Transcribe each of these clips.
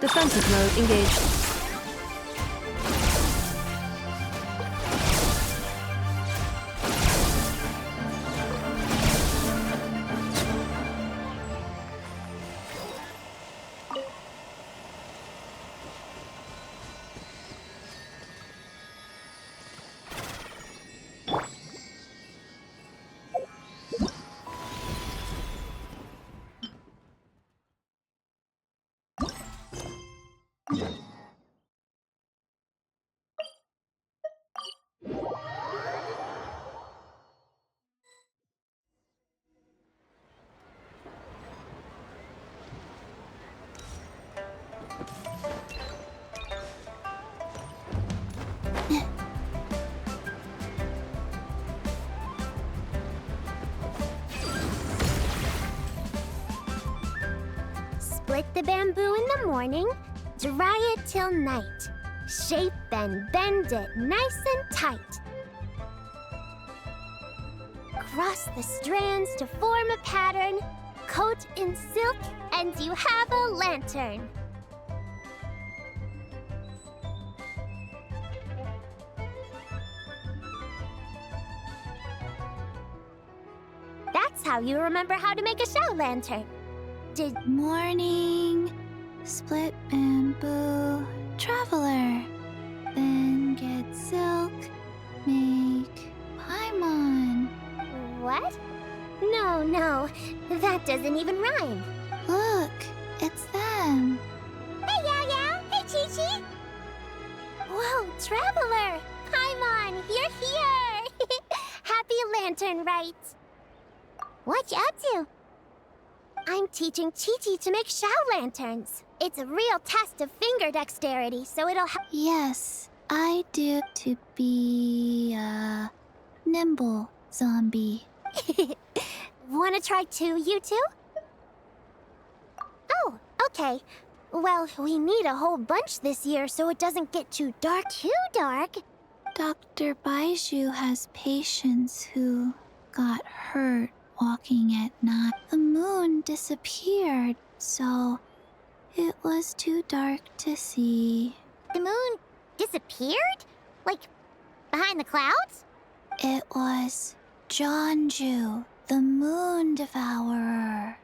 Defensive mode engaged. Split the bamboo in the morning, dry it till night. Shape and bend it nice and tight. Cross the strands to form a pattern, coat in silk, and you have a lantern. That's how you remember how to make a shell lantern. Morning, split bamboo, traveler. Then get silk, make paimon. What? No, that doesn't even rhyme. Look, it's them. Hey, Yao Yao! Hey, Chi Chi! Whoa, Traveler! Paimon, you're here! Happy lantern rites. What you up to? I'm teaching Chi-Chi to make shell lanterns. It's a real test of finger dexterity, so it'll help. Yes, I do to be a nimble zombie. Wanna try too, you two? Oh, okay. Well, we need a whole bunch this year so it doesn't get too dark. Too dark? Dr. Baiju has patients who got hurt walking at night. The moon disappeared, so it was too dark to see. The moon disappeared? Like, behind the clouds? It was Jeonju, the moon devourer.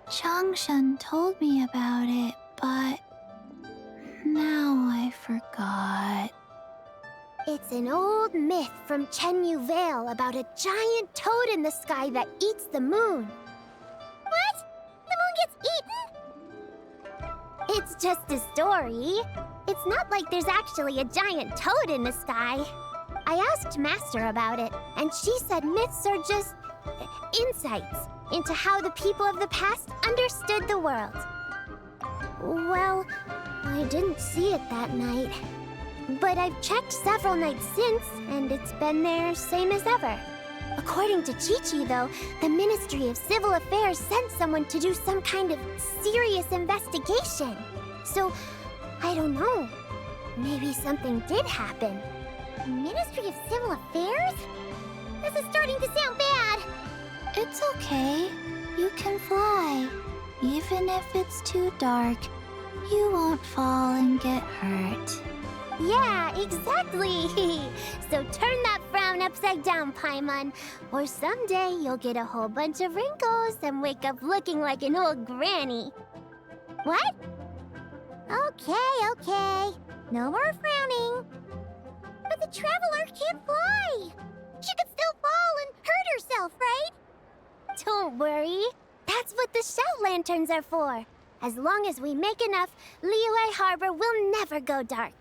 Changshan told me about it, but now I forgot. It's an old myth from Chenyu Vale about a giant toad in the sky that eats the moon. What? The moon gets eaten? It's just a story. It's not like there's actually a giant toad in the sky. I asked Master about it, and she said myths are just insights into how the people of the past understood the world. Well, I didn't see it that night. But I've checked several nights since, and it's been there same as ever. According to Chi-Chi, though, the Ministry of Civil Affairs sent someone to do some kind of serious investigation. So, I don't know. Maybe something did happen. Ministry of Civil Affairs? This is starting to sound bad. It's okay. You can fly. Even if it's too dark, you won't fall and get hurt. Yeah, exactly! So turn that frown upside down, Paimon, or someday you'll get a whole bunch of wrinkles and wake up looking like an old granny. What? Okay. No more frowning. But the Traveler can't fly! She could still fall and hurt herself, right? Don't worry. That's what the shell lanterns are for. As long as we make enough, Liyue Harbor will never go dark.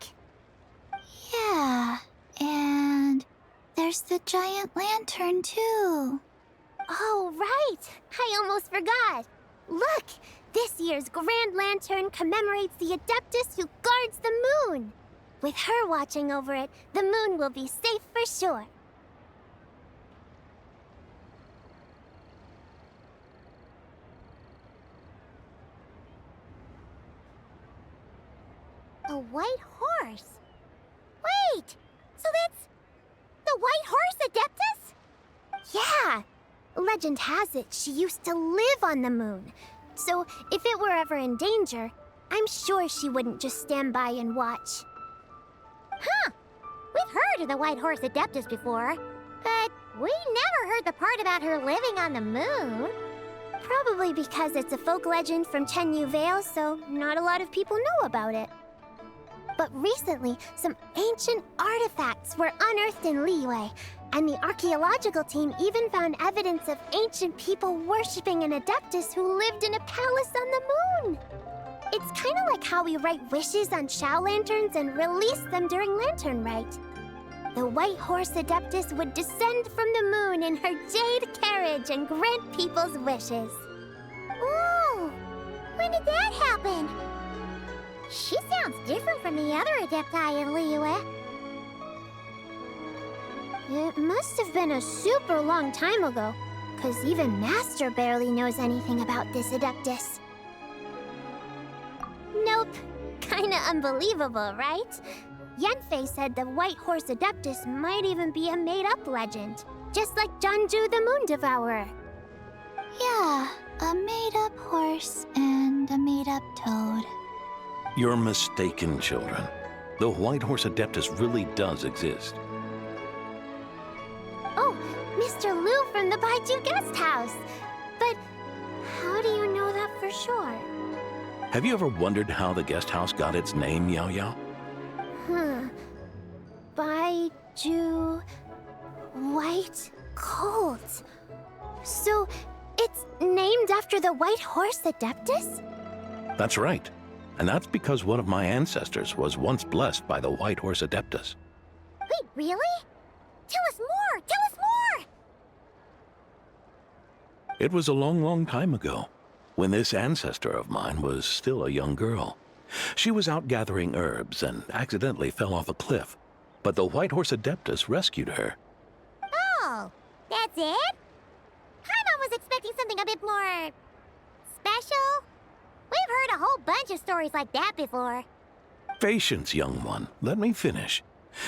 Yeah, and there's the giant lantern too. Oh, right! I almost forgot. Look! This year's Grand Lantern commemorates the Adeptus who guards the moon. With her watching over it, the moon will be safe for sure. A white horse? Wait! So that's the white horse Adeptus? Yeah! Legend has it she used to live on the moon. So if it were ever in danger, I'm sure she wouldn't just stand by and watch. Huh. We've heard of the White Horse Adeptus before, but we never heard the part about her living on the moon. Probably because it's a folk legend from Chenyu Vale, so not a lot of people know about it. But recently, some ancient artifacts were unearthed in Liyue, and the archaeological team even found evidence of ancient people worshipping an Adeptus who lived in a palace on the moon. It's kind of like how we write wishes on Shao lanterns and release them during Lantern Rite. The White Horse Adeptus would descend from the moon in her jade carriage and grant people's wishes. Ooh! When did that happen? She sounds different from the other Adepti in Liyue. It must have been a super long time ago, because even Master barely knows anything about this Adeptus. Nope. Kinda unbelievable, right? Yanfei said the White Horse Adeptus might even be a made-up legend, just like Janju the Moon Devourer. Yeah, a made-up horse and a made-up toad. You're mistaken, children. The White Horse Adeptus really does exist. Oh, Mr. Liu from the Baiju Guest House. But how do you know that for sure? Have you ever wondered how the guest house got its name, Yao Yao? Baiju... White Colt. So, it's named after the White Horse Adeptus? That's right. And that's because one of my ancestors was once blessed by the White Horse Adeptus. Wait, really? Tell us more! Tell us more! It was a long, long time ago, when this ancestor of mine was still a young girl. She was out gathering herbs and accidentally fell off a cliff, but the White Horse Adeptus rescued her. Oh, that's it? Paimon was expecting something a bit more... special? We've heard a whole bunch of stories like that before. Patience, young one. Let me finish.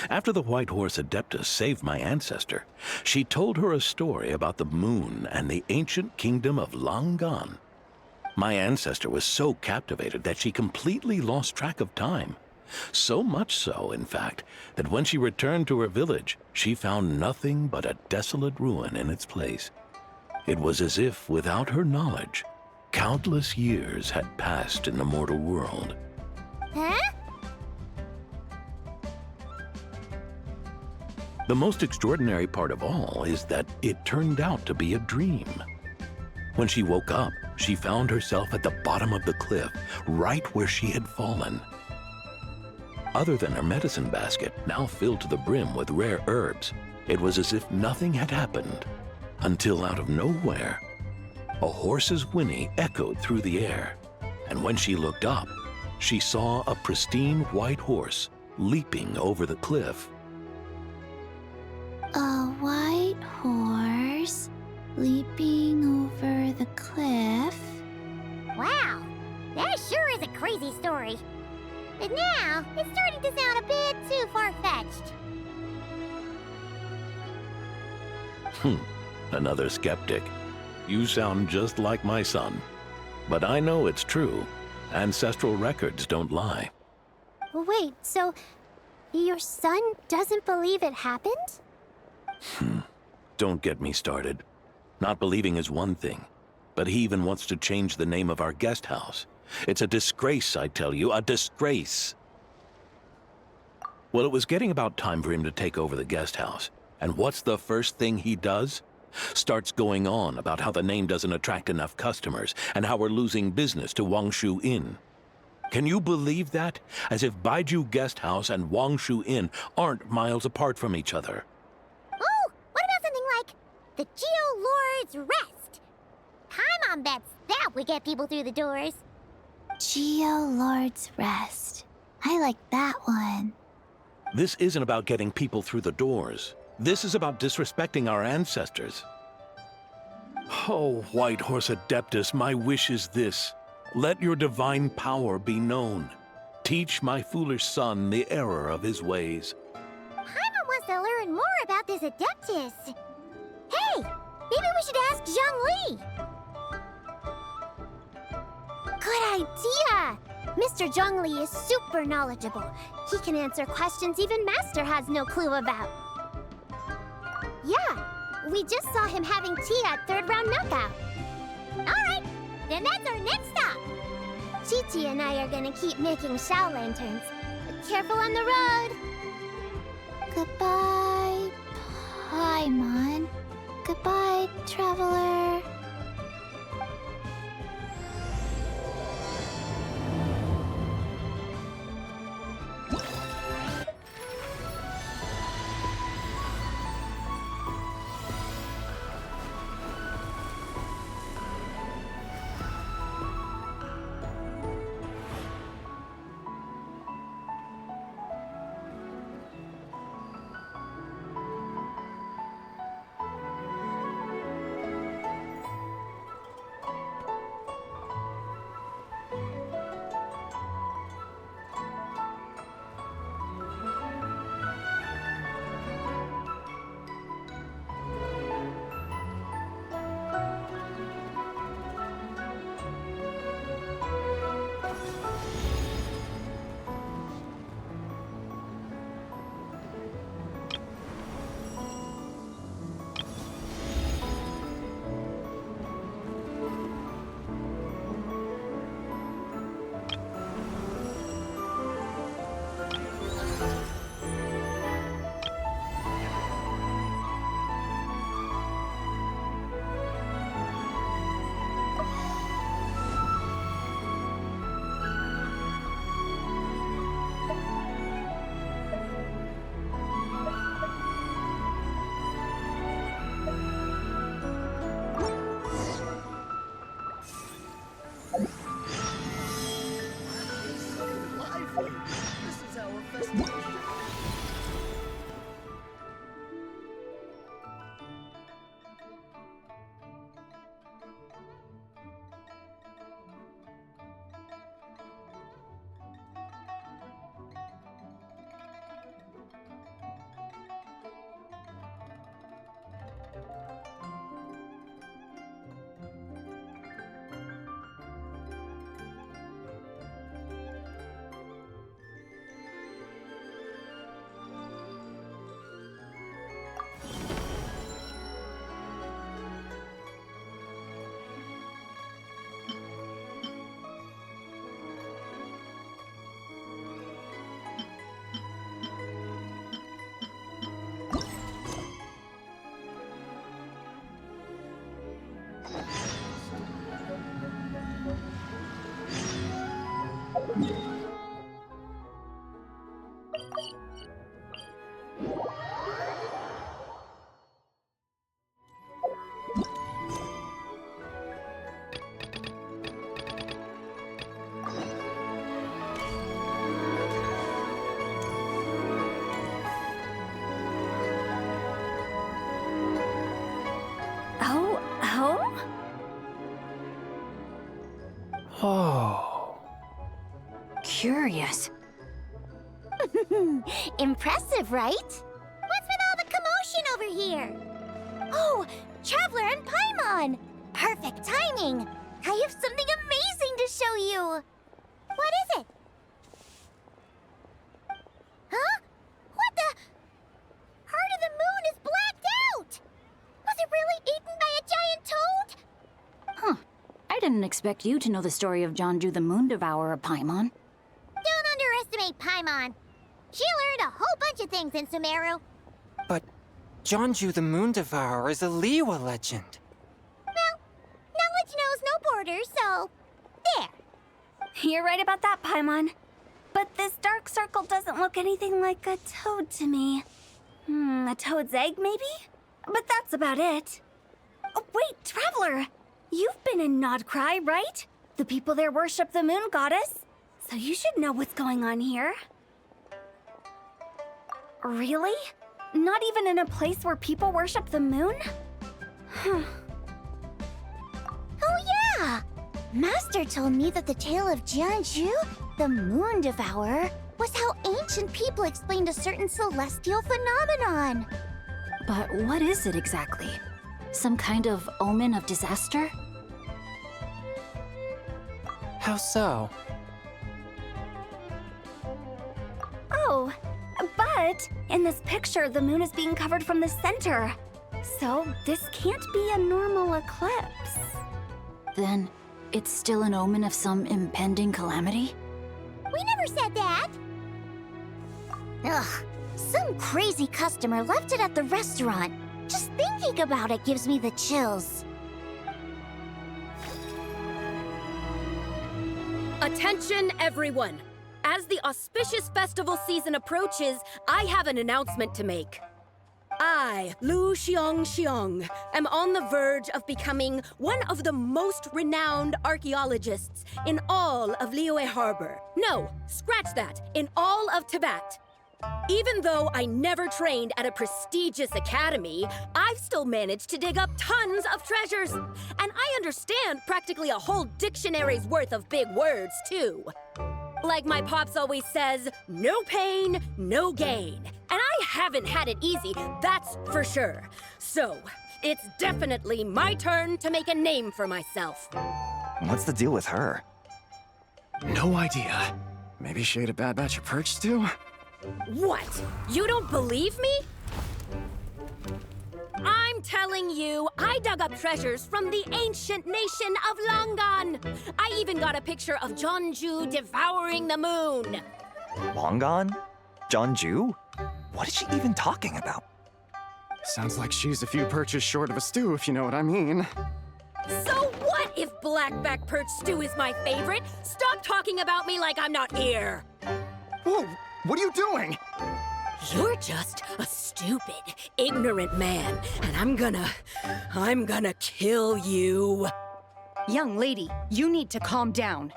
After the White Horse Adeptus saved my ancestor, she told her a story about the moon and the ancient kingdom of Langan. My ancestor was so captivated that she completely lost track of time. So much so, in fact, that when she returned to her village, she found nothing but a desolate ruin in its place. It was as if, without her knowledge, countless years had passed in the mortal world. Huh? The most extraordinary part of all is that it turned out to be a dream. When she woke up, she found herself at the bottom of the cliff, right where she had fallen. Other than her medicine basket, now filled to the brim with rare herbs, it was as if nothing had happened, until out of nowhere, a horse's whinny echoed through the air, and when she looked up, she saw a pristine white horse leaping over the cliff. A white horse leaping over the cliff. Wow, that sure is a crazy story. But now, it's starting to sound a bit too far-fetched. Another skeptic. You sound just like my son. But I know it's true. Ancestral records don't lie. Wait, so your son doesn't believe it happened? Don't get me started. Not believing is one thing, but he even wants to change the name of our guest house. It's a disgrace, I tell you, a disgrace. Well, it was getting about time for him to take over the guest house. And what's the first thing he does? Starts going on about how the name doesn't attract enough customers and how we're losing business to Wangshu Inn. Can you believe that? As if Baiju Guest House and Wangshu Inn aren't miles apart from each other. Oh, what about something like the Geo Lord's Rest? Paimon bets that would get people through the doors. Geo Lord's Rest. I like that one. This isn't about getting people through the doors. This is about disrespecting our ancestors. Oh, White Horse Adeptus, my wish is this. Let your divine power be known. Teach my foolish son the error of his ways. Paimon wants to learn more about this Adeptus. Hey, maybe we should ask Zhang Li. Good idea! Mr. Zhongli is super knowledgeable. He can answer questions even Master has no clue about. Yeah, we just saw him having tea at third round knockout. Alright, then that's our next stop. Chi-Chi and I are gonna keep making Shao lanterns. But careful on the road! Goodbye, Paimon. Goodbye, traveler. Oh. Curious. Impressive, right? What's with all the commotion over here? Oh, Traveler and Paimon! Perfect timing! I have something amazing to show you! What is it? Huh? What the? Heart of the Moon is blacked out! Was it really eaten by a giant toad? Huh. I didn't expect you to know the story of Jonju the Moon Devourer, Paimon. Don't underestimate Paimon. She learned a whole bunch of things in Sumeru. But Jonju the Moon Devourer is a Liyue legend. Well, knowledge knows no borders, so there. You're right about that, Paimon. But this dark circle doesn't look anything like a toad to me. A toad's egg, maybe? But that's about it. Oh, wait, Traveler! You've been in Nodcry, right? The people there worship the moon goddess. So you should know what's going on here. Really? Not even in a place where people worship the moon? Oh yeah! Master told me that the tale of Jianzhu, the Moon Devourer, was how ancient people explained a certain celestial phenomenon. But what is it exactly? Some kind of omen of disaster? How so? But in this picture, the moon is being covered from the center. So this can't be a normal eclipse. Then, it's still an omen of some impending calamity? We never said that! Ugh, some crazy customer left it at the restaurant. Just thinking about it gives me the chills. Attention, everyone! As the auspicious festival season approaches, I have an announcement to make. I, Lu Xiong, am on the verge of becoming one of the most renowned archaeologists in all of Liyue Harbor. No, scratch that, in all of Tibet. Even though I never trained at a prestigious academy, I've still managed to dig up tons of treasures. And I understand practically a whole dictionary's worth of big words, too. Like my pops always says, no pain, no gain. And I haven't had it easy, that's for sure. So, it's definitely my turn to make a name for myself. What's the deal with her? No idea. Maybe she ate a bad batch of perch stew? What? You don't believe me? I'm telling you, I dug up treasures from the ancient nation of Langan. I even got a picture of Jeonju devouring the moon. Longon? Jeonju? What is she even talking about? Sounds like she's a few perches short of a stew, if you know what I mean. So what if blackback perch stew is my favorite? Stop talking about me like I'm not here. Whoa, what are you doing? You're just a stupid, ignorant man, and I'm gonna kill you. Young lady, you need to calm down.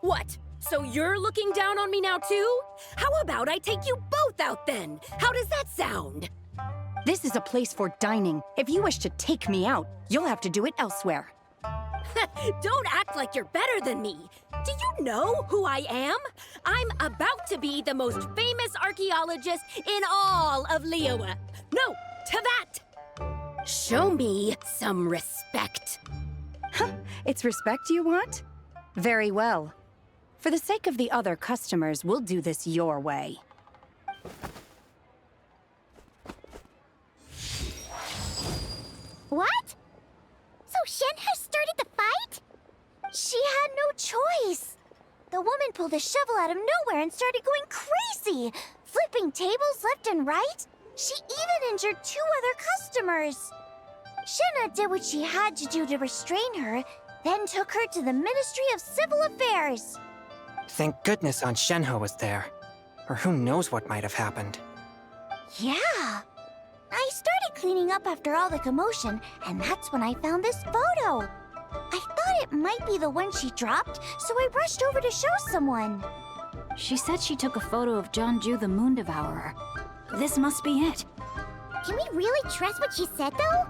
What? So you're looking down on me now too? How about I take you both out then? How does that sound? This is a place for dining. If you wish to take me out, you'll have to do it elsewhere. Don't act like you're better than me. Do you know who I am? I'm about to be the most famous archaeologist in all of Liyue. No, Tibet! Show me some respect. It's respect you want? Very well. For the sake of the other customers, we'll do this your way. What? So Shen has started the fight? She had no choice. The woman pulled a shovel out of nowhere and started going crazy, flipping tables left and right. She even injured 2 other customers. Shenna did what she had to do to restrain her, then took her to the Ministry of Civil Affairs. Thank goodness Aunt Shenhe was there. Or who knows what might have happened. Yeah. I started cleaning up after all the commotion, and that's when I found this photo. I thought it might be the one she dropped, so I rushed over to show someone. She said she took a photo of Jeonju the Moon Devourer. This must be it. Can we really trust what she said, though?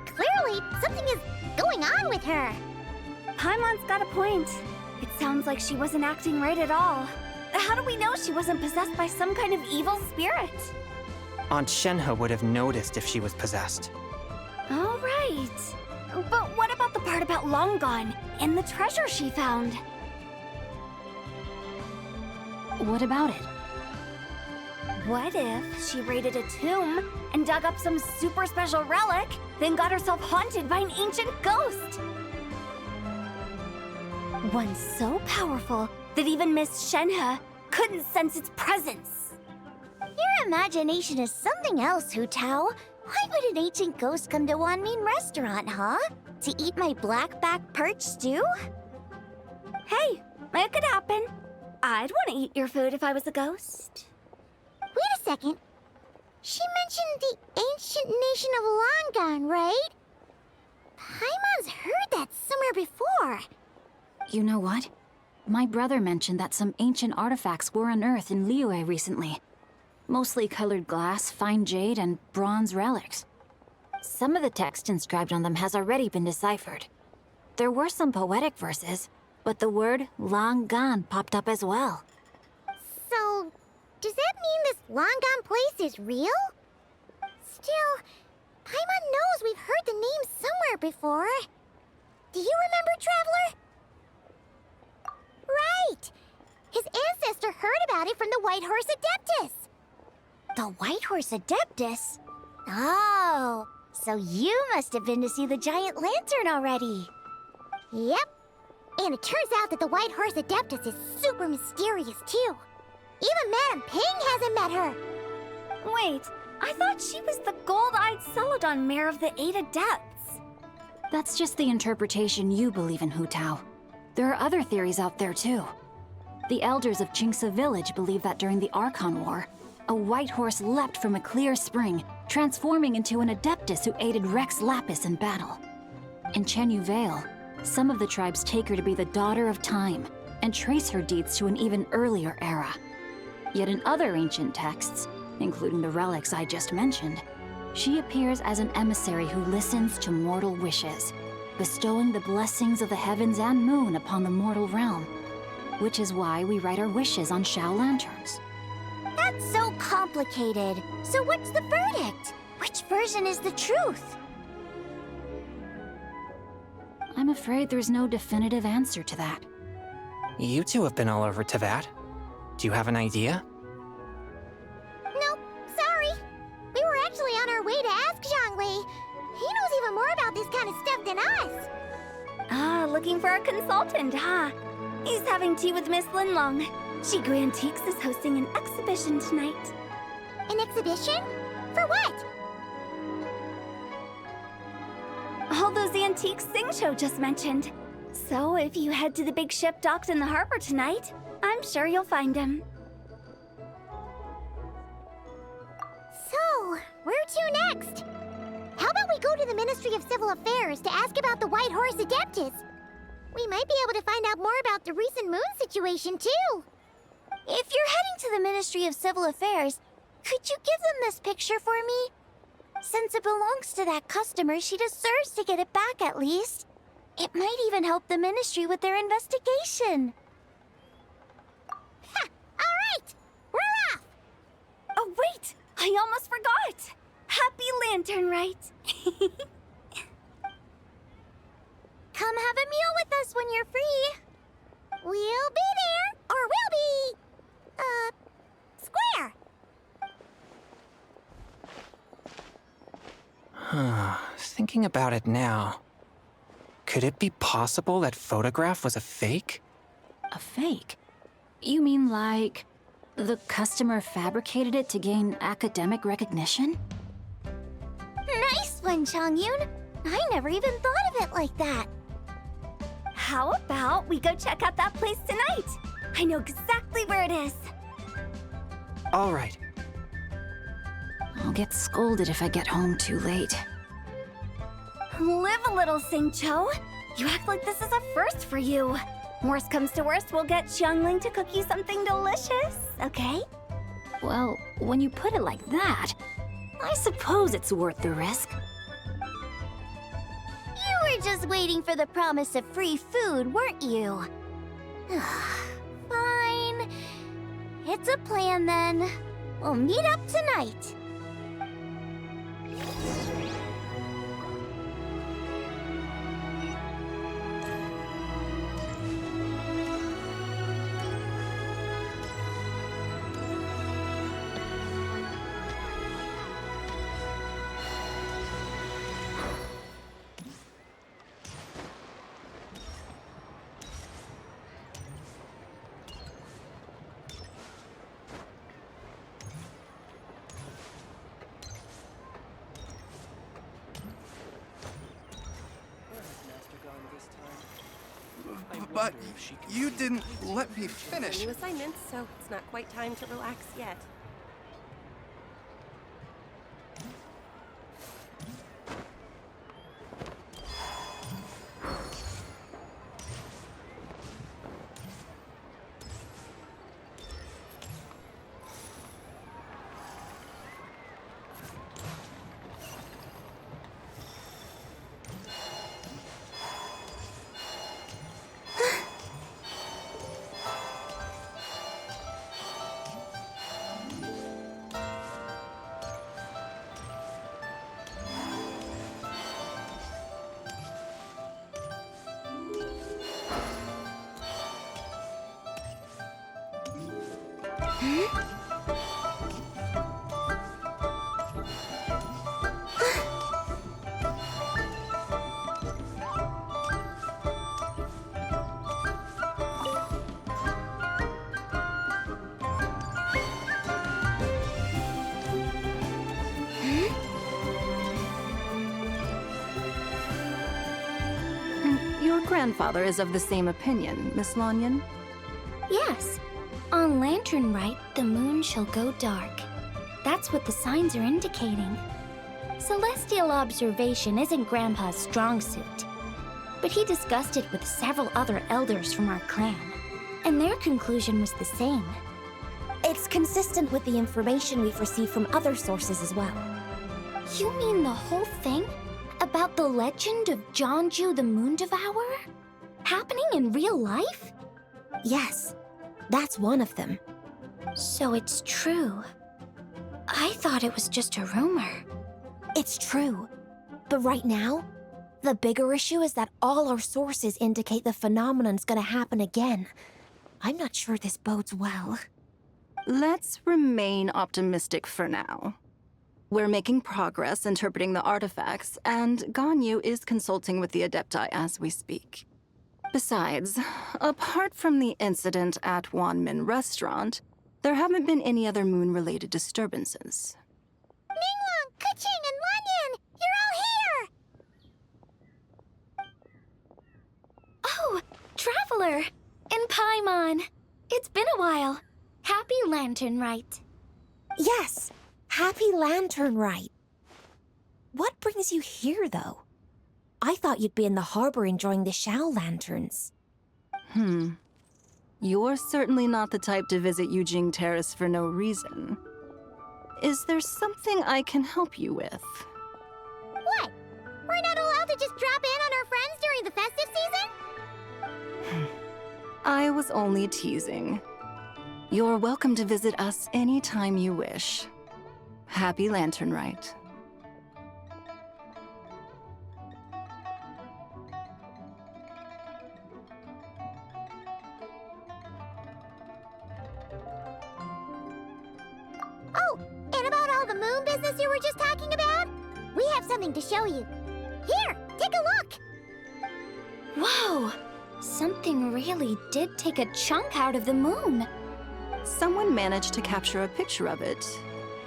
Clearly, something is going on with her. Paimon's got a point. It sounds like she wasn't acting right at all. How do we know she wasn't possessed by some kind of evil spirit? Aunt Shenhe would have noticed if she was possessed. All right. But what about the part about Longon and the treasure she found? What about it? What if she raided a tomb and dug up some super special relic, then got herself haunted by an ancient ghost? One so powerful that even Miss Shenhe couldn't sense its presence. Your imagination is something else, Hu Tao. Why would an ancient ghost come to Wanmin restaurant, huh? To eat my blackback perch stew? Hey, it could happen. I'd want to eat your food if I was a ghost. Wait a second. She mentioned the ancient nation of Langan, right? Paimon's heard that somewhere before. You know what? My brother mentioned that some ancient artifacts were unearthed in Liyue recently. Mostly colored glass, fine jade, and bronze relics. Some of the text inscribed on them has already been deciphered. There were some poetic verses, but the word Langan popped up as well. So, does that mean this Langan place is real? Still, Paimon knows we've heard the name somewhere before. Do you remember, Traveler? Right! His ancestor heard about it from the White Horse Adeptus. The White Horse Adeptus? Oh, so you must have been to see the giant lantern already. Yep. And it turns out that the White Horse Adeptus is super mysterious, too. Even Madame Ping hasn't met her. Wait, I thought she was the gold-eyed Celadon mare of the 8 Adepts. That's just the interpretation you believe in, Hu Tao. There are other theories out there, too. The elders of Qingce Village believe that during the Archon War, a white horse leapt from a clear spring, transforming into an Adeptus who aided Rex Lapis in battle. In Chenyu Vale, some of the tribes take her to be the daughter of time, and trace her deeds to an even earlier era. Yet in other ancient texts, including the relics I just mentioned, she appears as an emissary who listens to mortal wishes, bestowing the blessings of the heavens and moon upon the mortal realm, which is why we write our wishes on Shao lanterns. That's so complicated. So what's the verdict? Which version is the truth? I'm afraid there's no definitive answer to that. You two have been all over Teyvat. Do you have an idea? Nope, sorry. We were actually on our way to ask Zhongli. He knows even more about this kind of stuff than us. Ah, looking for a consultant, huh? He's having tea with Miss Linlong. Shigu Antiques is hosting an exhibition tonight. An exhibition? For what? All those antiques Sing just mentioned. So if you head to the big ship docked in the harbor tonight, I'm sure you'll find him. So, where to next? How about we go to the Ministry of Civil Affairs to ask about the White Horse Adeptus? We might be able to find out more about the recent moon situation, too. If you're heading to the Ministry of Civil Affairs, could you give them this picture for me? Since it belongs to that customer, she deserves to get it back at least. It might even help the Ministry with their investigation. Ha! All right! We're off! Oh, wait! I almost forgot! Happy Lantern Rite! Come have a meal with us when you're free. We'll be there, or we'll be... square. Thinking about it now, could it be possible that photograph was a fake? A fake? You mean like the customer fabricated it to gain academic recognition? Nice one, Chongyun. I never even thought of it like that. How about we go check out that place tonight? I know exactly where it is. All right. I'll get scolded if I get home too late. Live a little, Sing-Cho. You act like this is a first for you. Worst comes to worst, we'll get Xiangling to cook you something delicious, okay? Well, when you put it like that, I suppose it's worth the risk. You were just waiting for the promise of free food, weren't you? Fine. It's a plan then. We'll meet up tonight. But you didn't let me finish. New assignments, so it's not quite time to relax yet. Your grandfather is of the same opinion, Miss Lanyan? Yes. On Lantern Rite, the moon shall go dark. That's what the signs are indicating. Celestial observation isn't Grandpa's strong suit. But he discussed it with several other elders from our clan, and their conclusion was the same. It's consistent with the information we've received from other sources as well. You mean the whole thing? About the legend of Jeonju the Moon Devourer? Happening in real life? Yes, that's one of them. So it's true. I thought it was just a rumor. It's true. But right now, the bigger issue is that all our sources indicate the phenomenon's gonna happen again. I'm not sure this bodes well. Let's remain optimistic for now. We're making progress interpreting the artifacts, and Ganyu is consulting with the Adepti as we speak. Besides, apart from the incident at Wanmin Restaurant, there haven't been any other moon-related disturbances. Ningguang, Keqing, and Lanyan! You're all here! Oh, Traveler! And Paimon! It's been a while. Happy Lantern Rite. Yes, happy Lantern Rite. What brings you here, though? I thought you'd be in the harbor enjoying the Shao lanterns. You're certainly not the type to visit Yujing Terrace for no reason. Is there something I can help you with? What? We're not allowed to just drop in on our friends during the festive season? I was only teasing. You're welcome to visit us anytime you wish. Happy Lantern Rite. Oh, and about all the moon business you were just talking about? We have something to show you. Here, take a look! Whoa! Something really did take a chunk out of the moon. Someone managed to capture a picture of it.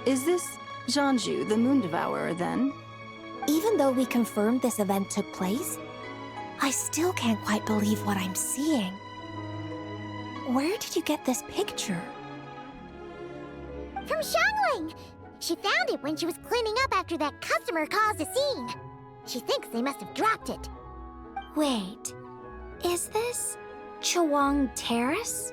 Is this Jeonju, the Moon Devourer, then? Even though we confirmed this event took place, I still can't quite believe what I'm seeing. Where did you get this picture? From Xiangling! She found it when she was cleaning up after that customer caused a scene. She thinks they must have dropped it. Wait, is this Chawang Terrace?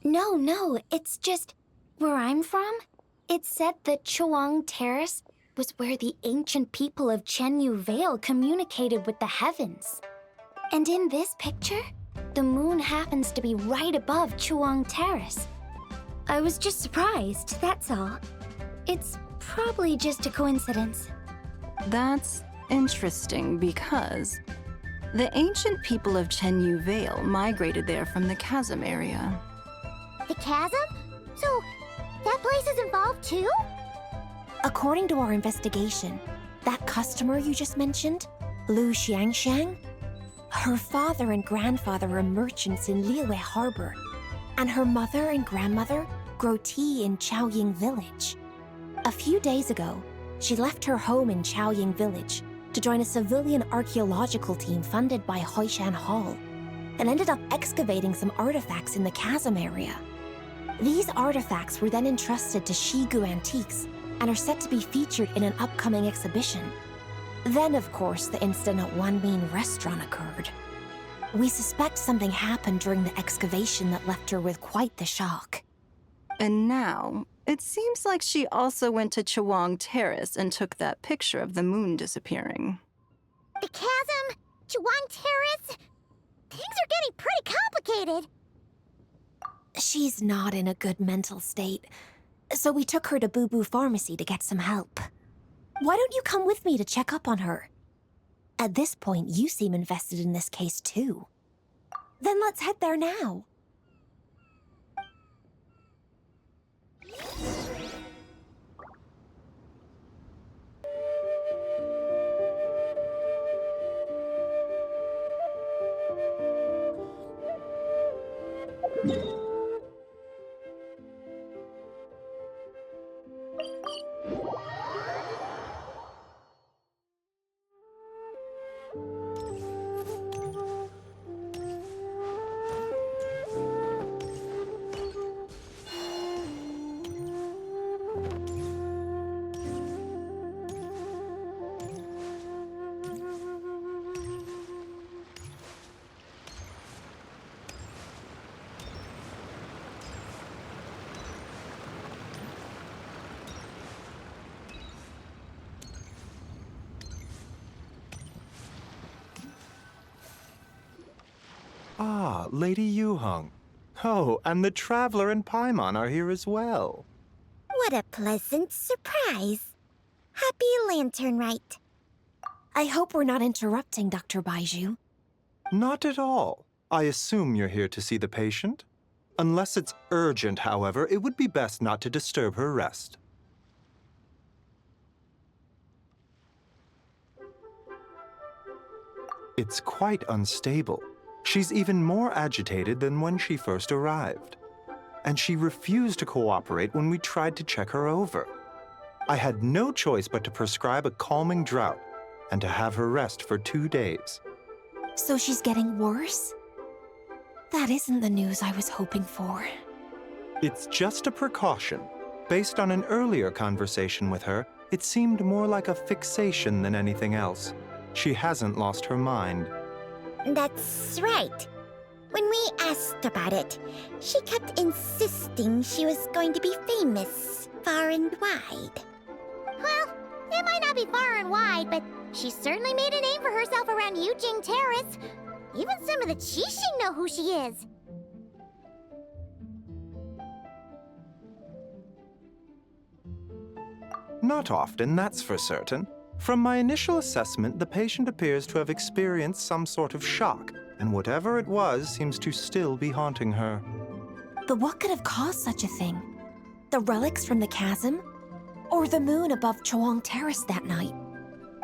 No, it's just where I'm from. It said that Chawang Terrace was where the ancient people of Chenyu Vale communicated with the heavens. And in this picture, the moon happens to be right above Chawang Terrace. I was just surprised, that's all. It's probably just a coincidence. That's interesting because the ancient people of Chenyu Vale migrated there from the chasm area. The chasm? So, that place is involved too? According to our investigation, that customer you just mentioned, Lu Xiangxiang, her father and grandfather are merchants in Liyue Harbor, and her mother and grandmother grow tea in Chaoying Village. A few days ago, she left her home in Chaoying Village to join a civilian archaeological team funded by Hoishan Hall, and ended up excavating some artifacts in the chasm area. These artifacts were then entrusted to Shigu Antiques and are set to be featured in an upcoming exhibition. Then, of course, the incident at Wanmin Restaurant occurred. We suspect something happened during the excavation that left her with quite the shock. And now, it seems like she also went to Chawang Terrace and took that picture of the moon disappearing. The chasm? Chawang Terrace? Things are getting pretty complicated. She's not in a good mental state, so we took her to Boo Boo Pharmacy to get some help. Why don't you come with me to check up on her? At this point, you seem invested in this case too. Then let's head there now. Ah, Lady Yuheng. Oh, and the Traveler and Paimon are here as well. What a pleasant surprise. Happy Lantern Rite. I hope we're not interrupting, Dr. Baiju. Not at all. I assume you're here to see the patient? Unless it's urgent, however, it would be best not to disturb her rest. It's quite unstable. She's even more agitated than when she first arrived. And she refused to cooperate when we tried to check her over. I had no choice but to prescribe a calming draught and to have her rest for 2 days. So she's getting worse? That isn't the news I was hoping for. It's just a precaution. Based on an earlier conversation with her, it seemed more like a fixation than anything else. She hasn't lost her mind. That's right. When we asked about it, she kept insisting she was going to be famous far and wide. Well, it might not be far and wide, but she certainly made a name for herself around Yujing Terrace. Even some of the Qixing know who she is. Not often, that's for certain. From my initial assessment, the patient appears to have experienced some sort of shock, and whatever it was seems to still be haunting her. But what could have caused such a thing? The relics from the chasm? Or the moon above Chawang Terrace that night?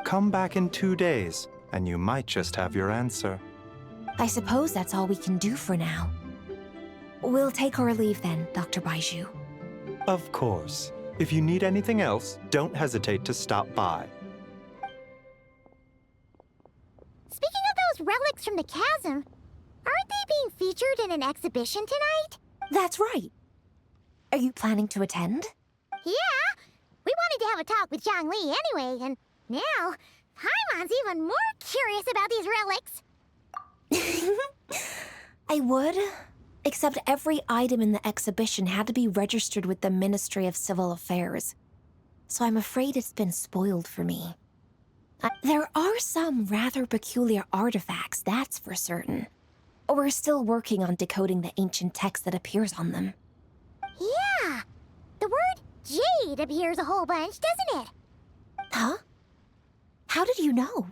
Come back in 2 days, and you might just have your answer. I suppose that's all we can do for now. We'll take our leave then, Dr. Baiju. Of course. If you need anything else, don't hesitate to stop by. Speaking of those relics from the chasm, aren't they being featured in an exhibition tonight? That's right. Are you planning to attend? Yeah! We wanted to have a talk with Zhang Li anyway, and now Paimon's even more curious about these relics. I would, except every item in the exhibition had to be registered with the Ministry of Civil Affairs. So I'm afraid it's been spoiled for me. There are some rather peculiar artifacts, that's for certain. We're still working on decoding the ancient text that appears on them. Yeah! The word jade appears a whole bunch, doesn't it? Huh? How did you know?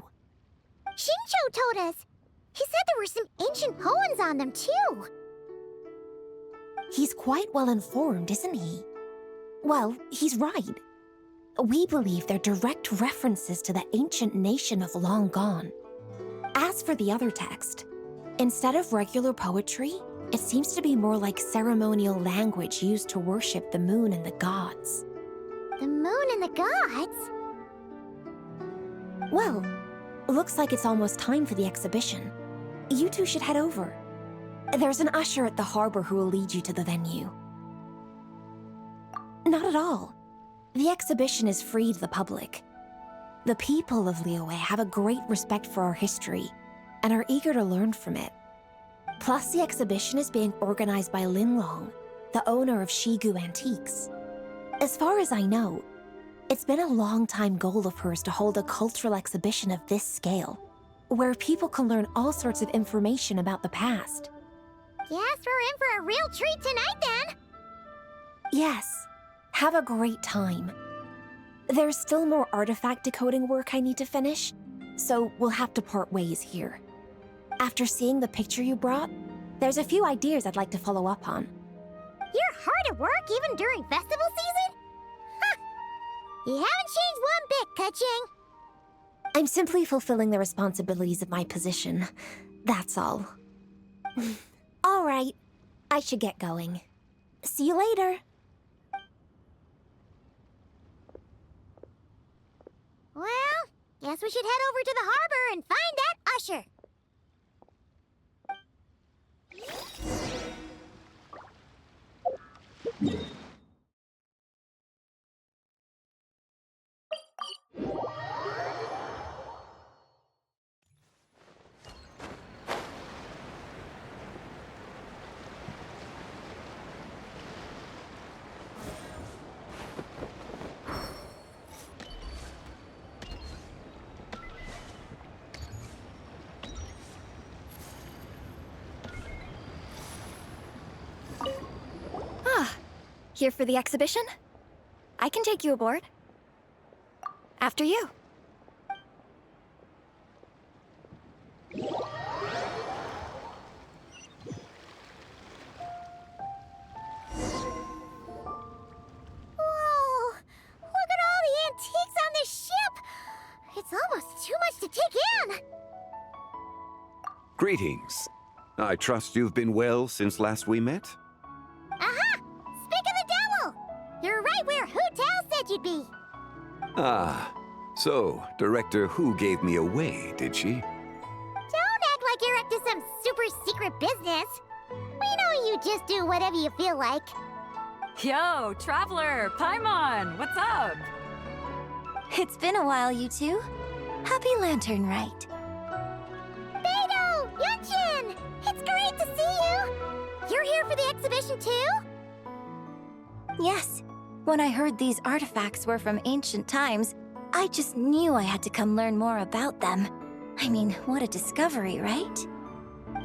Xingqiu told us. He said there were some ancient poems on them, too. He's quite well informed, isn't he? Well, he's right. We believe they're direct references to the ancient nation of long gone. As for the other text, instead of regular poetry, it seems to be more like ceremonial language used to worship the moon and the gods. The moon and the gods? Well, Looks like it's almost time for the exhibition. You two should head over. There's an usher at the harbor who will lead you to the venue. Not at all. The exhibition is free to the public. The people of Liyue have a great respect for our history and are eager to learn from it. Plus, the exhibition is being organized by Linlong, the owner of Shigu Antiques. As far as I know, it's been a long-time goal of hers to hold a cultural exhibition of this scale, where people can learn all sorts of information about the past. Guess we're in for a real treat tonight, then. Yes, have a great time. There's still more artifact decoding work I need to finish, so we'll have to part ways here. After seeing the picture you brought, there's a few ideas I'd like to follow up on. You're hard at work even during festival season? Ha! You haven't changed one bit, Ka-Ching. I'm simply fulfilling the responsibilities of my position. That's all. All right, I should get going. See you later. Well, guess we should head over to the harbor and find that usher. Here for the exhibition? I can take you aboard. After you. Whoa! Look at all the antiques on this ship! It's almost too much to take in! Greetings. I trust you've been well since last we met? Aha! Speak of the devil! You're right where Hu Tao said you'd be! Ah, so Director Hu gave me away, did she? Don't act like you're up to some super secret business! We know you just do whatever you feel like. Yo, Traveler, Paimon, what's up? It's been a while, you two. Happy Lantern Rite. Beidou! Yunchin! It's great to see you! You're here for the exhibition too? Yes. When I heard these artifacts were from ancient times, I just knew I had to come learn more about them. I mean, what a discovery, right?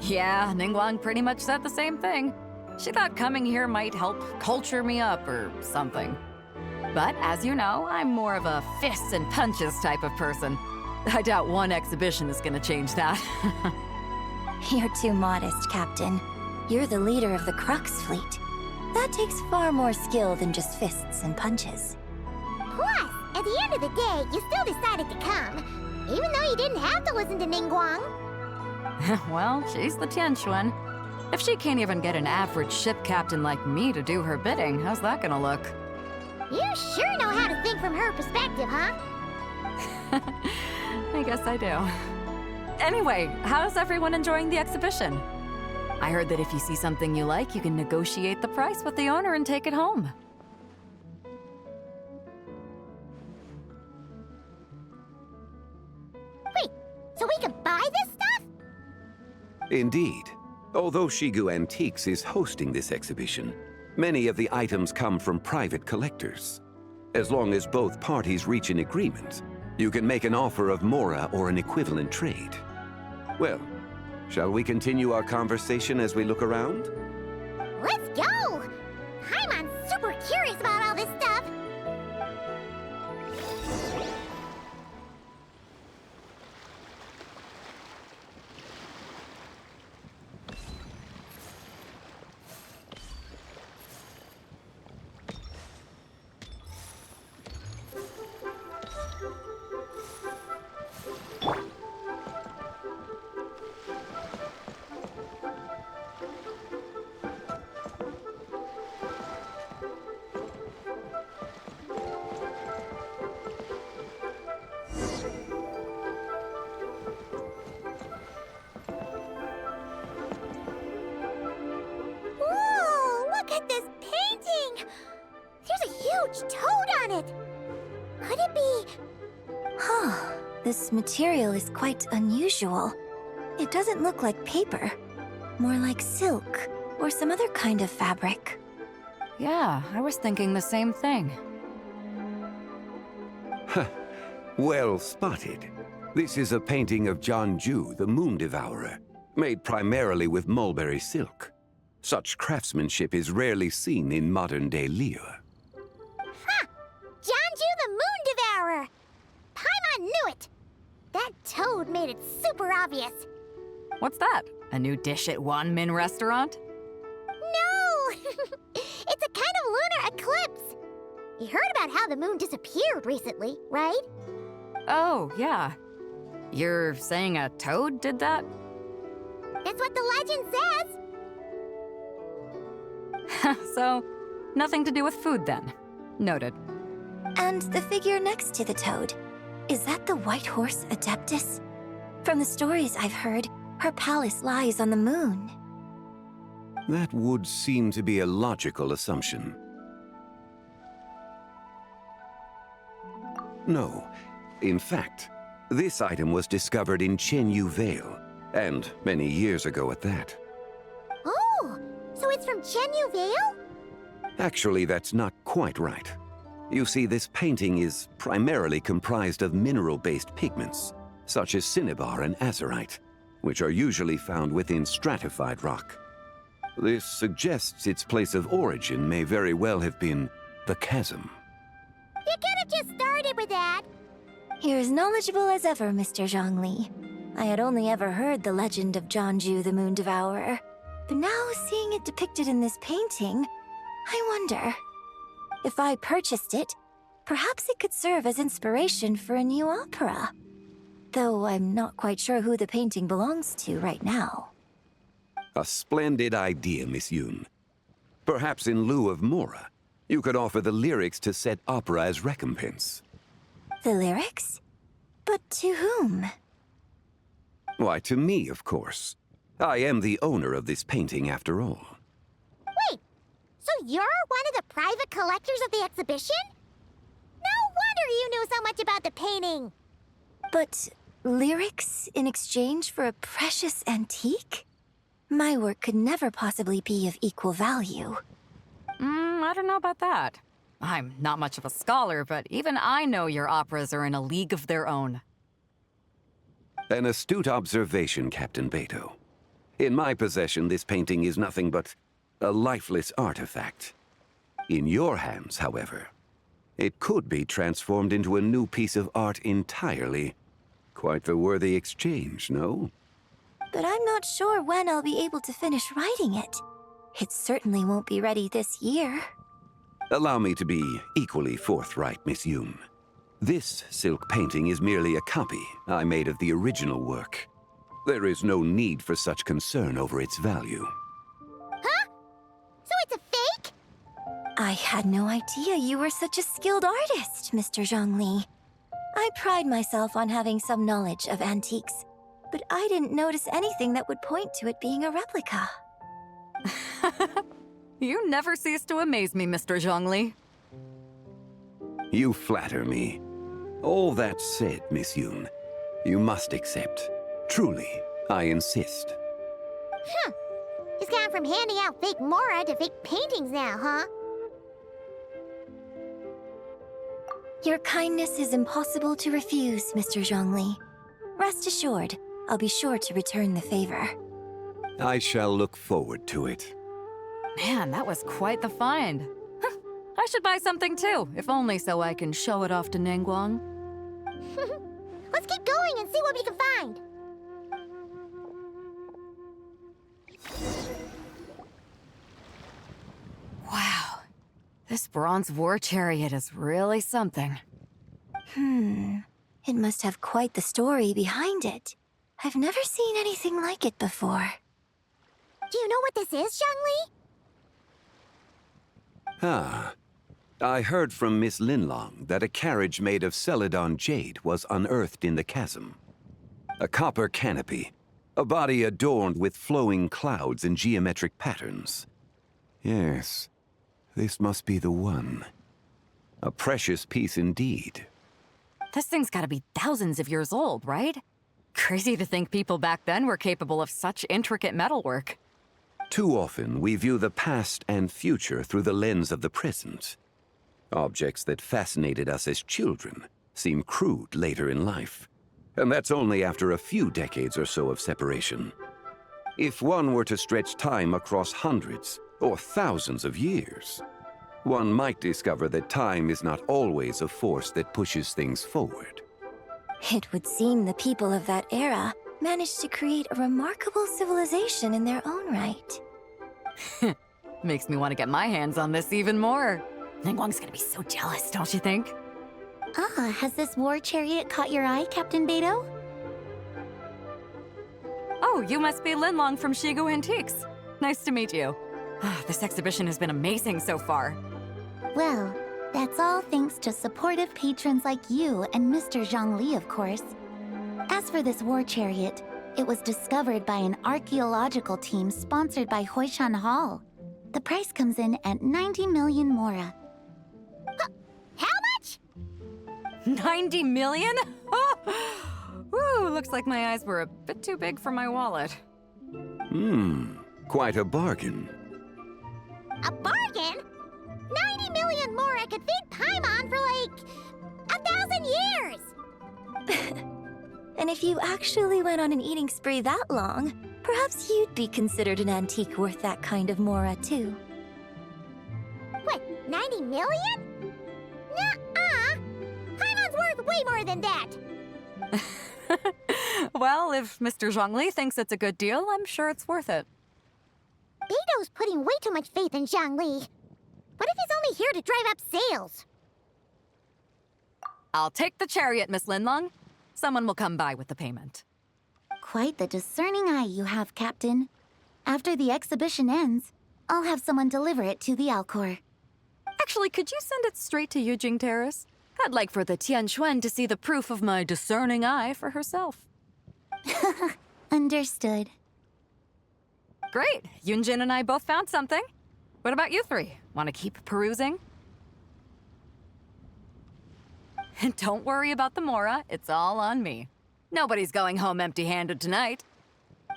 Yeah, Ningguang pretty much said the same thing. She thought coming here might help culture me up or something. But as you know, I'm more of a fists and punches type of person. I doubt one exhibition is gonna change that. You're too modest, Captain. You're the leader of the Crux fleet. That takes far more skill than just fists and punches. Plus, at the end of the day, you still decided to come, even though you didn't have to listen to Ningguang. Well, she's the Tianquan. If she can't even get an average ship captain like me to do her bidding, how's that gonna look? You sure know how to think from her perspective, huh? I guess I do. Anyway, how's everyone enjoying the exhibition? I heard that if you see something you like, you can negotiate the price with the owner and take it home. Wait, so we can buy this stuff? Indeed. Although Shigu Antiques is hosting this exhibition, many of the items come from private collectors. As long as both parties reach an agreement, you can make an offer of mora or an equivalent trade. Well, shall we continue our conversation as we look around? Let's go! Paimon's super curious about all this stuff. Could it be... Huh. This material is quite unusual. It doesn't look like paper. More like silk, or some other kind of fabric. Yeah, I was thinking the same thing. Well spotted. This is a painting of Jianju, the Moon Devourer, made primarily with mulberry silk. Such craftsmanship is rarely seen in modern-day Liyue. Ha! Jianju the Moon Devourer! Paimon knew it! That toad made it super obvious. What's that? A new dish at Wanmin restaurant? No! It's a kind of lunar eclipse. You heard about how the moon disappeared recently, right? Oh, yeah. You're saying a toad did that? That's what the legend says. So, nothing to do with food then. Noted. And the figure next to the toad, is that the White Horse Adeptus? From the stories I've heard, her palace lies on the moon. That would seem to be a logical assumption. No. In fact, this item was discovered in Chenyu Vale, and many years ago at that. Oh, so it's from Chenyu Vale? Actually, that's not quite right. You see, this painting is primarily comprised of mineral-based pigments, such as cinnabar and azurite, which are usually found within stratified rock. This suggests its place of origin may very well have been the chasm. You could have just started with that. You're as knowledgeable as ever, Mr. Zhongli. I had only ever heard the legend of Jianju the Moon Devourer, but now seeing it depicted in this painting, I wonder. If I purchased it, perhaps it could serve as inspiration for a new opera. Though I'm not quite sure who the painting belongs to right now. A splendid idea, Miss Yoon. Perhaps in lieu of Mora, you could offer the lyrics to said opera as recompense. The lyrics? But to whom? Why, to me, of course. I am the owner of this painting, after all. Wait, so you're one of the private collectors of the exhibition? No wonder you knew so much about the painting. But lyrics in exchange for a precious antique? My work could never possibly be of equal value. I don't know about that. I'm not much of a scholar, but even I know your operas are in a league of their own. An astute observation, Captain Beto. In my possession, this painting is nothing but a lifeless artifact. In your hands, however, it could be transformed into a new piece of art entirely. Quite the worthy exchange, no? But I'm not sure when I'll be able to finish writing it. It certainly won't be ready this year. Allow me to be equally forthright, Miss Yoon. This silk painting is merely a copy I made of the original work. There is no need for such concern over its value. Huh? So it's a fake? I had no idea you were such a skilled artist, Mr. Zhongli. I pride myself on having some knowledge of antiques, but I didn't notice anything that would point to it being a replica. You never cease to amaze me, Mr. Zhongli. You flatter me. All that said, Miss Yoon, you must accept. Truly, I insist. Huh. He's gone from handing out fake Mora to fake paintings now, huh? Your kindness is impossible to refuse, Mr. Zhongli. Rest assured, I'll be sure to return the favor. I shall look forward to it. Man, that was quite the find. I should buy something too, if only so I can show it off to Ningguang. Let's keep going and see what we can find. Wow, this bronze war chariot is really something. It must have quite the story behind it. I've never seen anything like it before. Do you know what this is, Zhongli? Ah. I heard from Miss Linlong that a carriage made of Celadon jade was unearthed in the chasm. A copper canopy, a body adorned with flowing clouds and geometric patterns. Yes, this must be the one. A precious piece indeed, This thing's gotta be thousands of years old, right? Crazy to think people back then were capable of such intricate metalwork. Too often, we view the past and future through the lens of the present. Objects that fascinated us as children seem crude later in life. And that's only after a few decades or so of separation. If one were to stretch time across hundreds or thousands of years, one might discover that time is not always a force that pushes things forward. It would seem the people of that era managed to create a remarkable civilization in their own right. Makes me want to get my hands on this even more. Ningguang's gonna be so jealous, don't you think? Ah, has this war chariot caught your eye, Captain Beidou? Oh, you must be Linlong from Shigu Antiques. Nice to meet you. This exhibition has been amazing so far. Well, that's all thanks to supportive patrons like you and Mr. Zhongli, of course. As for this war chariot, it was discovered by an archaeological team sponsored by Huishan Hall. The price comes in at 90 million mora. How much? 90 million? Woo, looks like my eyes were a bit too big for my wallet. Quite a bargain. A bargain? 90 million mora could feed Paimon for like 1,000 years! And if you actually went on an eating spree that long, perhaps you'd be considered an antique worth that kind of mora, too. What, 90 million? Nuh-uh! Paimon's worth way more than that! Well, if Mr. Zhongli thinks it's a good deal, I'm sure it's worth it. Beidou's putting way too much faith in Zhongli. What if he's only here to drive up sales? I'll take the chariot, Miss Linlong. Someone will come by with the payment. Quite the discerning eye you have, Captain. After the exhibition ends, I'll have someone deliver it to the Alcor. Actually, could you send it straight to Yujing Terrace? I'd like for the Tianquan to see the proof of my discerning eye for herself. Understood. Great! Yunjin and I both found something. What about you three? Want to keep perusing? And don't worry about the mora, it's all on me. Nobody's going home empty-handed tonight.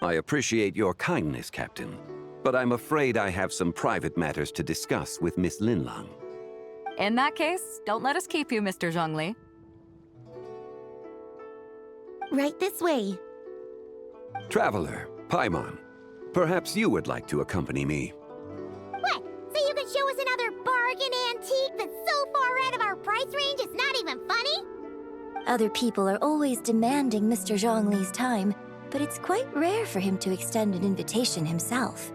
I appreciate your kindness, Captain, but I'm afraid I have some private matters to discuss with Miss Linlong. In that case, don't let us keep you, Mr. Zhongli. Right this way. Traveler, Paimon, perhaps you would like to accompany me. What? So you can show us another bargain antique that's so far out of our price range it's not even funny? Other people are always demanding Mr. Zhongli's time, but it's quite rare for him to extend an invitation himself.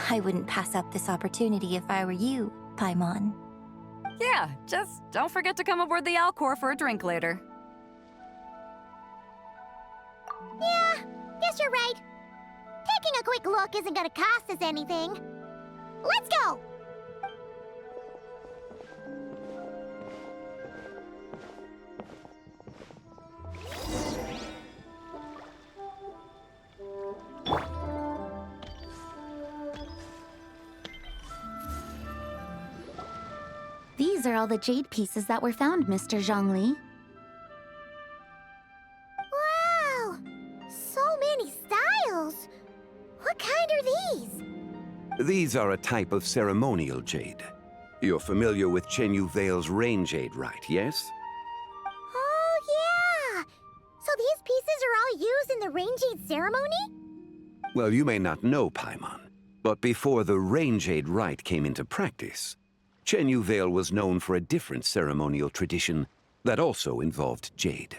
I wouldn't pass up this opportunity if I were you, Paimon. Yeah, just don't forget to come aboard the Alcor for a drink later. Yeah, guess you're right. Taking a quick look isn't gonna cost us anything. Let's go! These are all the jade pieces that were found, Mr. Zhongli. Wow! So many styles! What kind are these? These are a type of ceremonial jade. You're familiar with Chenyu Vale's rain jade, right, yes? Oh, yeah! So these pieces are all used in the rain jade ceremony? Well, you may not know, Paimon, but before the rain jade rite came into practice, Chenyu Vale was known for a different ceremonial tradition that also involved jade.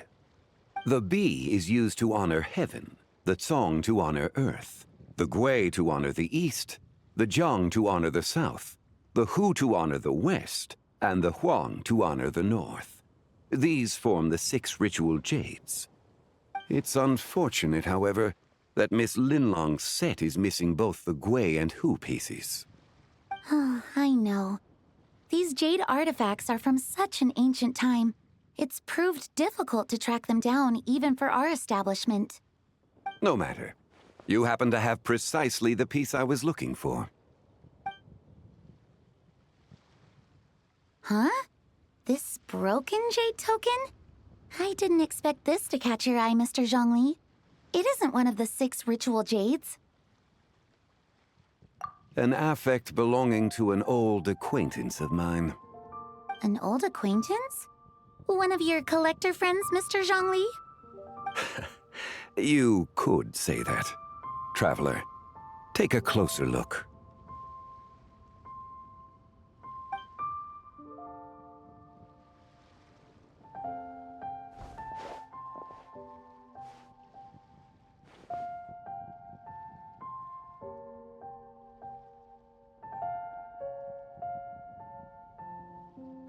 The bee is used to honor heaven, the Tsong to honor earth, the Gui to honor the east, the Jiang to honor the south, the Hu to honor the west, and the Huang to honor the north. These form the 6 ritual jades. It's unfortunate, however, that Miss Linlong's set is missing both the Gui and Hu pieces. Oh, I know. These jade artifacts are from such an ancient time. It's proved difficult to track them down, even for our establishment. No matter. You happen to have precisely the piece I was looking for. Huh? This broken jade token? I didn't expect this to catch your eye, Mr. Zhongli. It isn't one of the 6 ritual jades. An affect belonging to an old acquaintance of mine. An old acquaintance? One of your collector friends, Mr. Zhongli? You could say that. Traveler, take a closer look.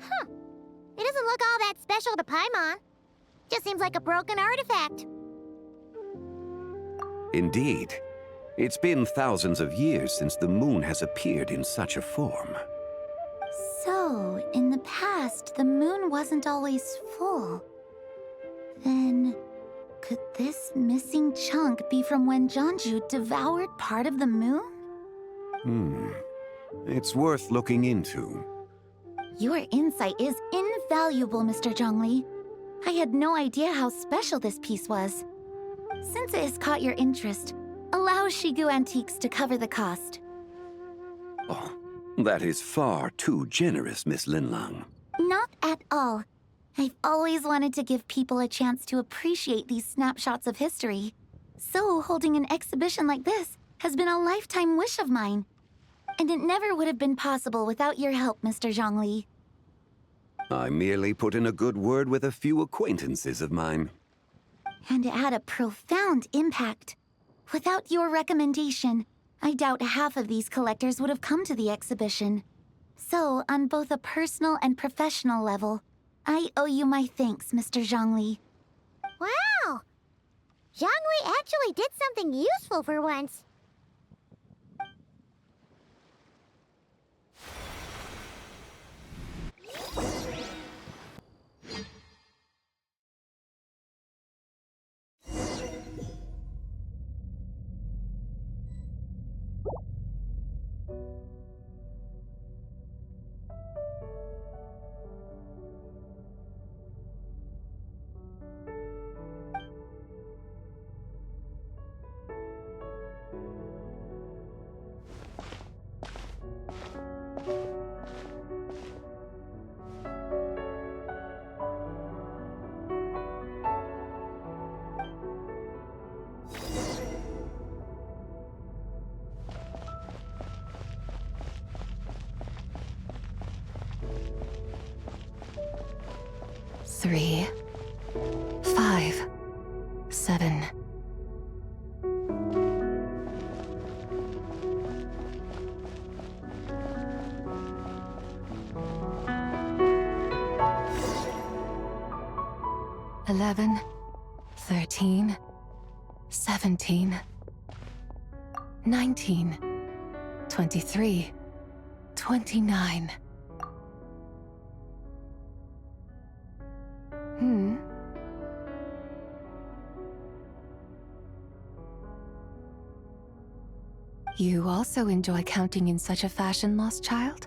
Huh. It doesn't look all that special to Paimon. Just seems like a broken artifact. Indeed. It's been thousands of years since the moon has appeared in such a form. So, in the past, the moon wasn't always full. Then, could this missing chunk be from when Zhongju devoured part of the moon? It's worth looking into. Your insight is invaluable, Mr. Zhongli. I had no idea how special this piece was. Since it has caught your interest, allow Shigu Antiques to cover the cost. Oh, that is far too generous, Miss Linlang. Not at all. I've always wanted to give people a chance to appreciate these snapshots of history. So holding an exhibition like this has been a lifetime wish of mine. And it never would have been possible without your help, Mr. Zhongli. I merely put in a good word with a few acquaintances of mine. And it had a profound impact. Without your recommendation, I doubt half of these collectors would have come to the exhibition. So, on both a personal and professional level, I owe you my thanks, Mr. Zhongli. Wow! Zhongli actually did something useful for once. Three, 5, 7. Eleven, 13, 17, 19, 23, 29. You also enjoy counting in such a fashion, lost child?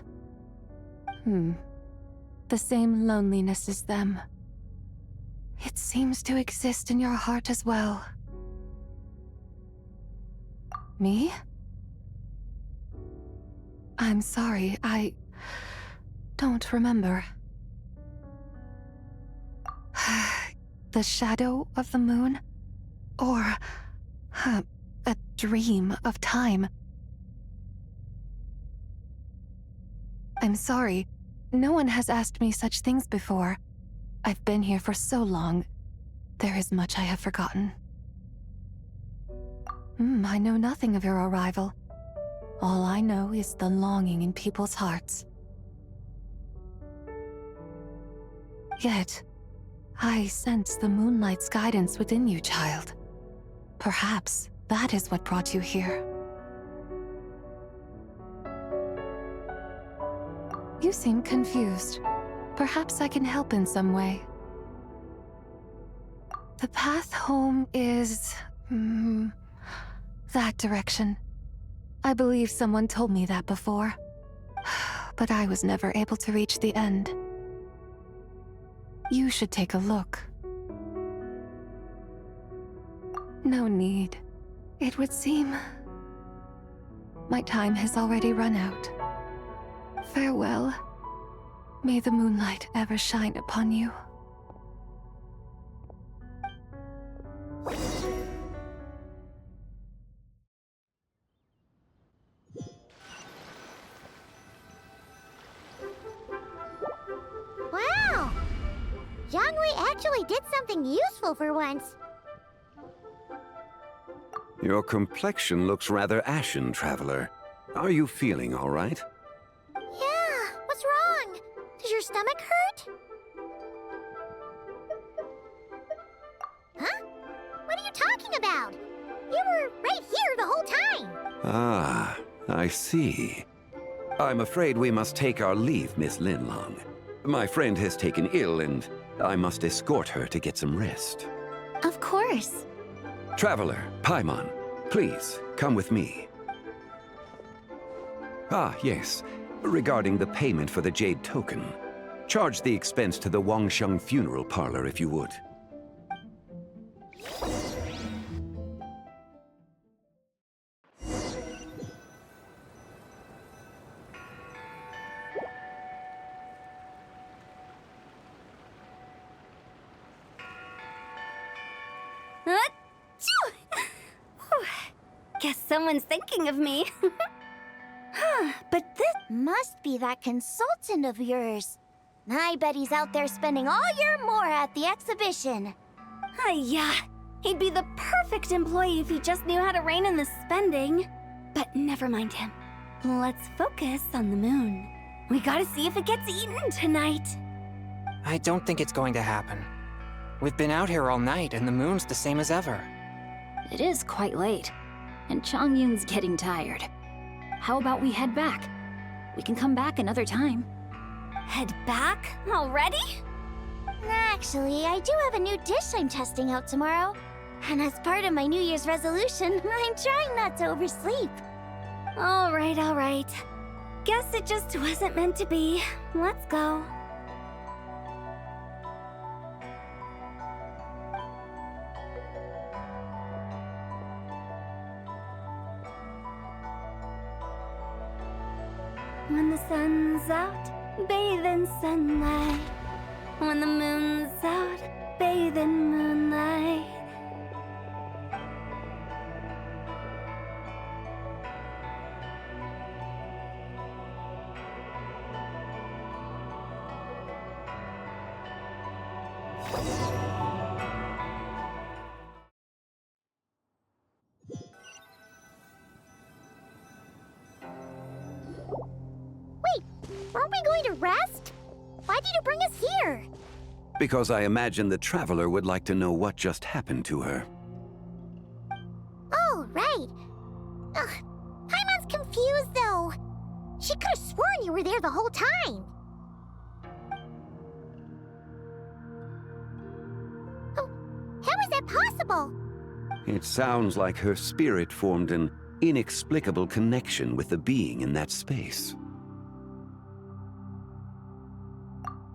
The same loneliness as them. It seems to exist in your heart as well. Me? I'm sorry, I don't remember. The shadow of the moon? Or a dream of time? I'm sorry. No one has asked me such things before. I've been here for so long. There is much I have forgotten. I know nothing of your arrival. All I know is the longing in people's hearts. Yet, I sense the moonlight's guidance within you, child. Perhaps that is what brought you here. You seem confused. Perhaps I can help in some way. The path home is... that direction. I believe someone told me that before. But I was never able to reach the end. You should take a look. No need. It would seem my time has already run out. Farewell. May the moonlight ever shine upon you. Wow! Jiangwei actually did something useful for once. Your complexion looks rather ashen, traveler. Are you feeling all right? Yeah, what's wrong? Does your stomach hurt? Huh? What are you talking about? You were right here the whole time. Ah, I see. I'm afraid we must take our leave, Miss Linlong. My friend has taken ill, and I must escort her to get some rest. Of course. Traveler, Paimon, please, come with me. Ah, yes. Regarding the payment for the Jade Token. Charge the expense to the Wangsheng Funeral Parlor if you would. Guess someone's thinking of me. But this must be that consultant of yours. I bet he's out there spending all year more at the exhibition. Yeah, he'd be the perfect employee if he just knew how to rein in the spending. But never mind him. Let's focus on the moon. We gotta see if it gets eaten tonight. I don't think it's going to happen. We've been out here all night, and the moon's the same as ever. It is quite late, and Chongyun's getting tired. How about we head back? We can come back another time. Head back? Already? Actually, I do have a new dish I'm testing out tomorrow. And as part of my New Year's resolution, I'm trying not to oversleep. All right. Guess it just wasn't meant to be. Let's go. When the sun's out, bathe in sunlight. When the moon's out, bathe in moonlight. Aren't we going to rest? Why did you bring us here? Because I imagine the traveler would like to know what just happened to her. Oh, right. Ugh, Paimon's confused, though. She could have sworn you were there the whole time. Oh, how is that possible? It sounds like her spirit formed an inexplicable connection with the being in that space.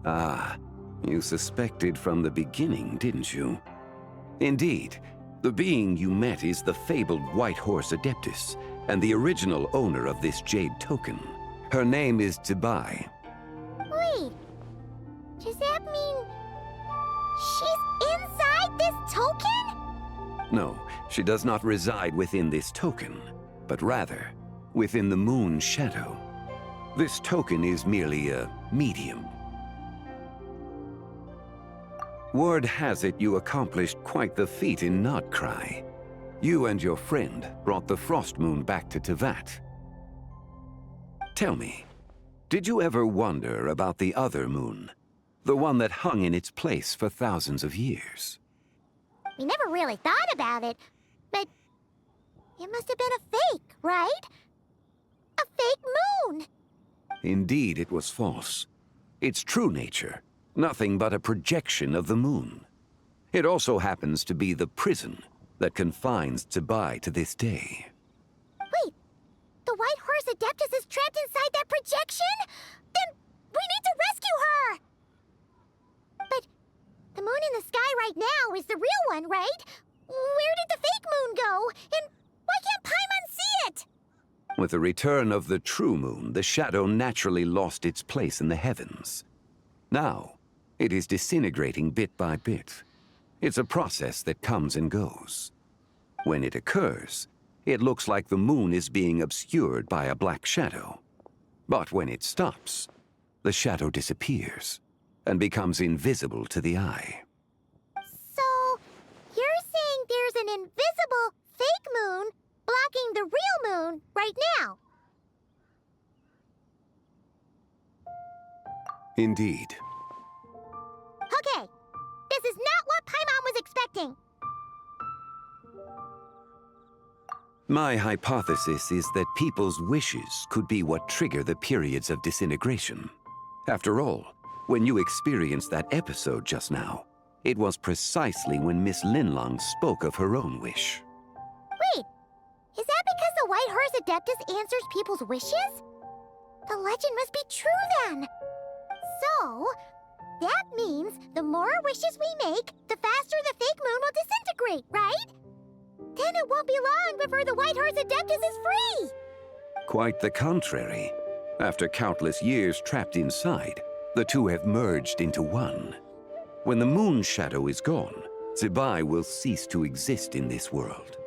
Ah, you suspected from the beginning, didn't you? Indeed, the being you met is the fabled White Horse Adeptus, and the original owner of this Jade Token. Her name is Tibai. Wait, does that mean she's inside this token? No, she does not reside within this token, but rather within the moon's shadow. This token is merely a medium. Word has it you accomplished quite the feat in Nodcry. You and your friend brought the Frost Moon back to Tevat. Tell me, did you ever wonder about the other moon? The one that hung in its place for thousands of years? We never really thought about it, but it must have been a fake, right? A fake moon! Indeed, it was false. Its true nature, nothing but a projection of the moon. It also happens to be the prison that confines Tibai to this day. Wait, the White Horse Adeptus is trapped inside that projection? Then we need to rescue her! But the moon in the sky right now is the real one, right? Where did the fake fake moon go? And why can't Paimon see it? With the return of the true moon, the shadow naturally lost its place in the heavens. Now, it is disintegrating bit by bit. It's a process that comes and goes. When it occurs, it looks like the moon is being obscured by a black shadow. But when it stops, the shadow disappears and becomes invisible to the eye. So, you're saying there's an invisible fake moon blocking the real moon right now? Indeed. Okay, this is not what Paimon was expecting. My hypothesis is that people's wishes could be what trigger the periods of disintegration. After all, when you experienced that episode just now, it was precisely when Miss Linlong spoke of her own wish. Wait, is that because the White Horse Adeptus answers people's wishes? The legend must be true then. So, that means the more wishes we make, the faster the fake moon will disintegrate, right? Then it won't be long before the White Horse Adeptus is free! Quite the contrary. After countless years trapped inside, the two have merged into one. When the moon shadow is gone, Zibai will cease to exist in this world.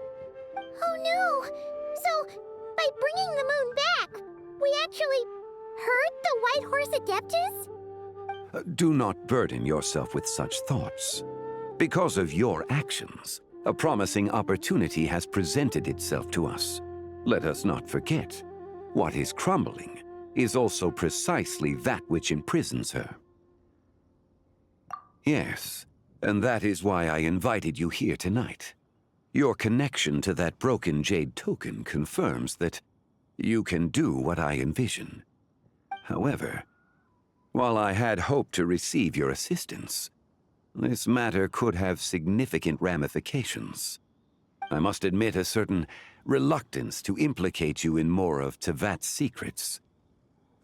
Oh no! So, by bringing the moon back, we actually hurt the White Horse Adeptus? Do not burden yourself with such thoughts. Because of your actions, a promising opportunity has presented itself to us. Let us not forget, what is crumbling is also precisely that which imprisons her. Yes, and that is why I invited you here tonight. Your connection to that broken jade token confirms that you can do what I envision. However, while I had hoped to receive your assistance, this matter could have significant ramifications. I must admit a certain reluctance to implicate you in more of Tevat's secrets.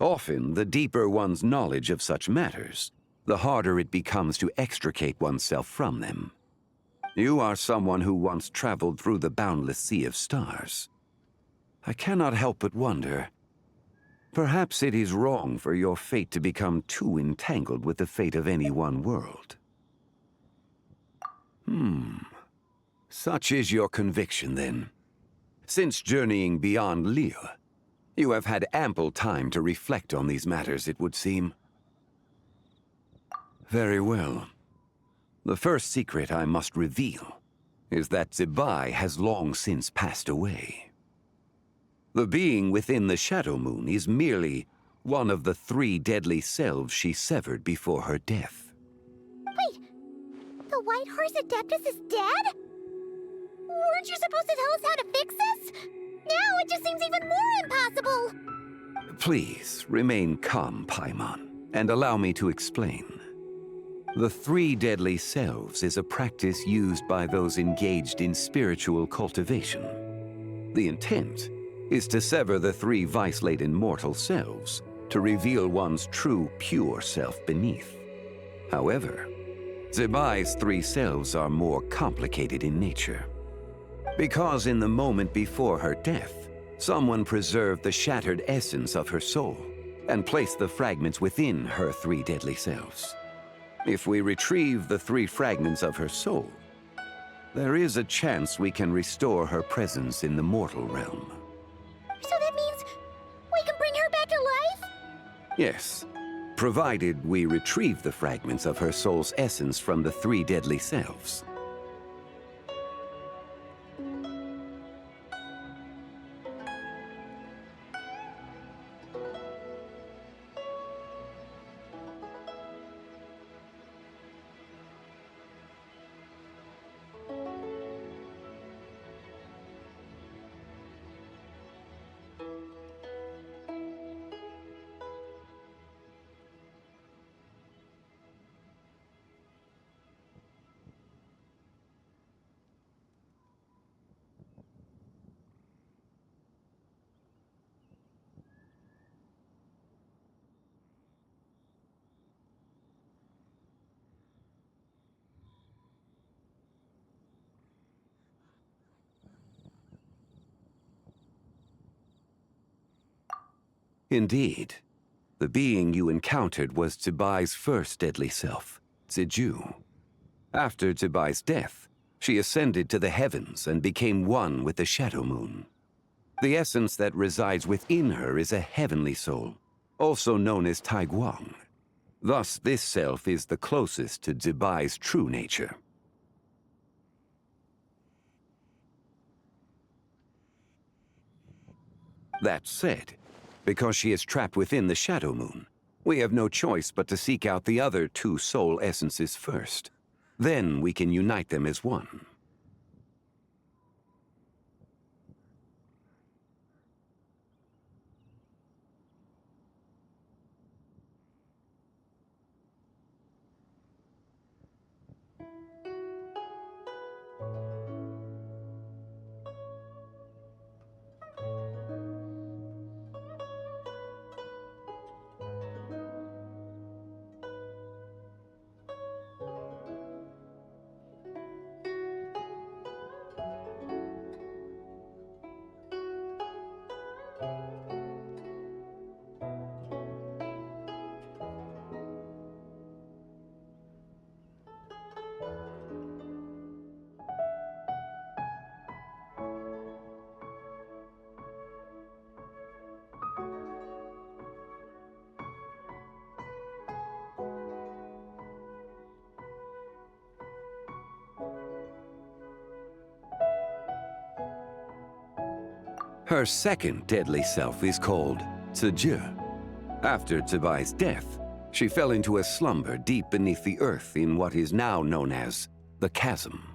Often, the deeper one's knowledge of such matters, the harder it becomes to extricate oneself from them. You are someone who once traveled through the boundless sea of stars. I cannot help but wonder, perhaps it is wrong for your fate to become too entangled with the fate of any one world. Such is your conviction, then. Since journeying beyond Liyue, you have had ample time to reflect on these matters, it would seem. Very well. The first secret I must reveal is that Zibai has long since passed away. The being within the Shadow Moon is merely one of the 3 deadly selves she severed before her death. Wait, the White Horse Adeptus is dead? Weren't you supposed to tell us how to fix this? Now it just seems even more impossible! Please, remain calm, Paimon, and allow me to explain. The 3 deadly selves is a practice used by those engaged in spiritual cultivation. The intent is to sever the 3 vice-laden mortal selves to reveal one's true, pure self beneath. However, Zibai's 3 selves are more complicated in nature. Because in the moment before her death, someone preserved the shattered essence of her soul and placed the fragments within her 3 deadly selves. If we retrieve the 3 fragments of her soul, there is a chance we can restore her presence in the mortal realm. So that means we can bring her back to life? Yes, provided we retrieve the fragments of her soul's essence from the 3 deadly selves. Indeed. The being you encountered was Zibai's first deadly self, Ziju. After Zibai's death, she ascended to the heavens and became one with the Shadow Moon. The essence that resides within her is a heavenly soul, also known as Taiguang. Thus, this self is the closest to Zibai's true nature. That said, because she is trapped within the Shadow Moon, we have no choice but to seek out the other two soul essences first. Then we can unite them as one. Her second deadly self is called Ziju. After Zibai's death, she fell into a slumber deep beneath the earth in what is now known as the Chasm.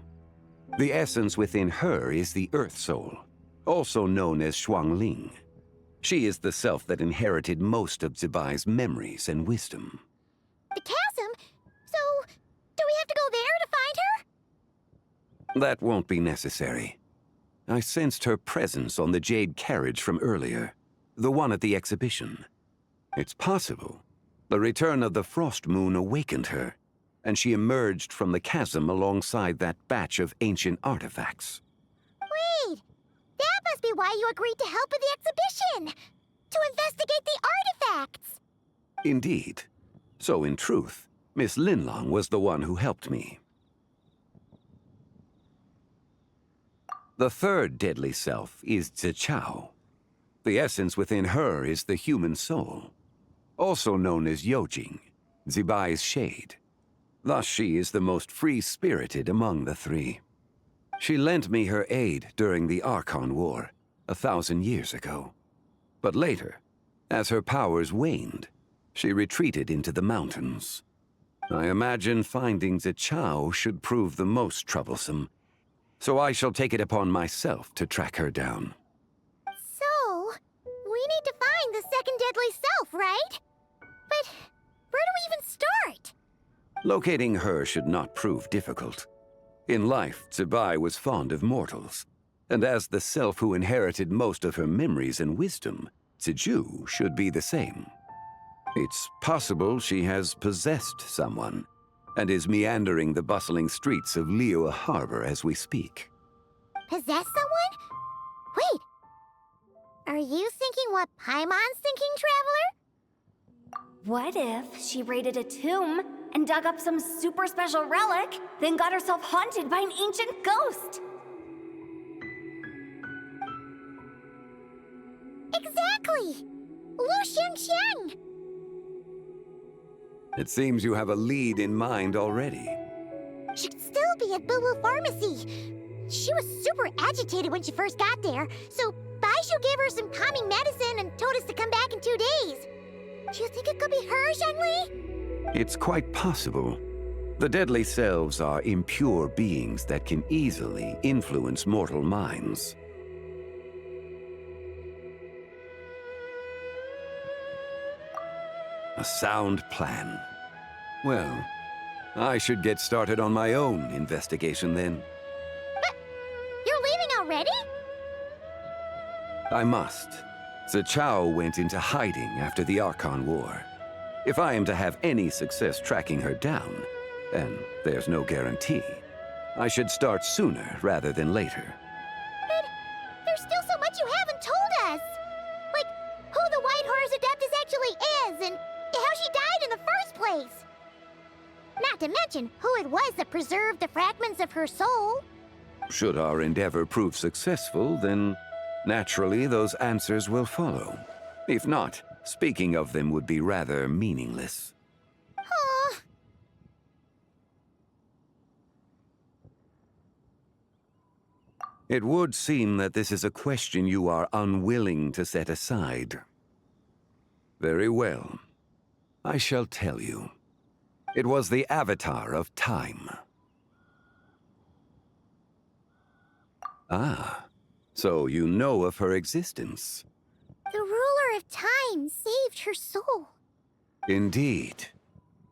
The essence within her is the Earth Soul, also known as Xuangling. She is the self that inherited most of Zibai's memories and wisdom. The chasm? So, do we have to go there to find her? That won't be necessary. I sensed her presence on the jade carriage from earlier, the one at the exhibition. It's possible the return of the Frost Moon awakened her, and she emerged from the chasm alongside that batch of ancient artifacts. Wait! That must be why you agreed to help with the exhibition! To investigate the artifacts! Indeed. So in truth, Miss Linlong was the one who helped me. The third deadly self is Zichao. The essence within her is the human soul, also known as Yojing, Zibai's shade. Thus she is the most free-spirited among the three. She lent me her aid during the Archon War, 1,000 years ago. But later, as her powers waned, she retreated into the mountains. I imagine finding Zichao should prove the most troublesome, so I shall take it upon myself to track her down. So, we need to find the second deadly self, right? But where do we even start? Locating her should not prove difficult. In life, Zibai was fond of mortals, and as the self who inherited most of her memories and wisdom, Ziju should be the same. It's possible she has possessed someone, and is meandering the bustling streets of Liyue Harbor as we speak. Possess someone? Wait! Are you thinking what Paimon's thinking, Traveler? What if she raided a tomb and dug up some super special relic, then got herself haunted by an ancient ghost? Exactly! Lu Xiangxiang! It seems you have a lead in mind already. She'd still be at Boo Boo Pharmacy. She was super agitated when she first got there, so Baishu gave her some calming medicine and told us to come back in 2 days. Do you think it could be her, Zhengli? It's quite possible. The deadly selves are impure beings that can easily influence mortal minds. A sound plan. Well, I should get started on my own investigation then. But you're leaving already? I must. Zichao went into hiding after the Archon War. If I am to have any success tracking her down, and there's no guarantee, I should start sooner rather than later. But there's still so much you haven't told us! Like, who the White Horse Adeptus preserve the fragments of her soul. Should our endeavor prove successful, then naturally those answers will follow. If not, speaking of them would be rather meaningless. Aw. It would seem that this is a question you are unwilling to set aside. Very well. I shall tell you. It was the Avatar of Time. Ah, so you know of her existence. The ruler of time saved her soul. Indeed.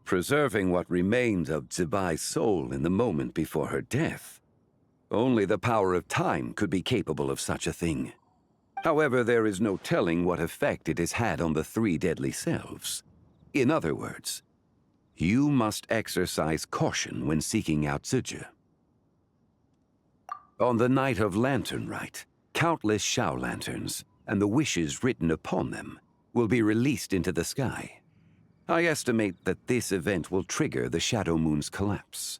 Preserving what remained of Zibai's soul in the moment before her death. Only the power of time could be capable of such a thing. However, there is no telling what effect it has had on the three deadly selves. In other words, you must exercise caution when seeking out Zhuge. On the night of Lantern Rite, countless Shao lanterns, and the wishes written upon them, will be released into the sky. I estimate that this event will trigger the Shadow Moon's collapse.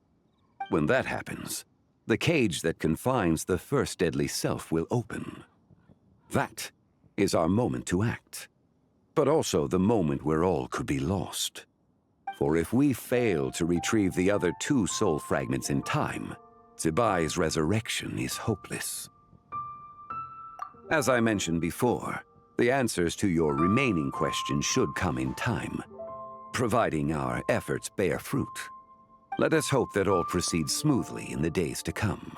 When that happens, the cage that confines the first deadly self will open. That is our moment to act, but also the moment where all could be lost. For if we fail to retrieve the other two soul fragments in time, Zibai's resurrection is hopeless. As I mentioned before, the answers to your remaining questions should come in time, providing our efforts bear fruit. Let us hope that all proceeds smoothly in the days to come.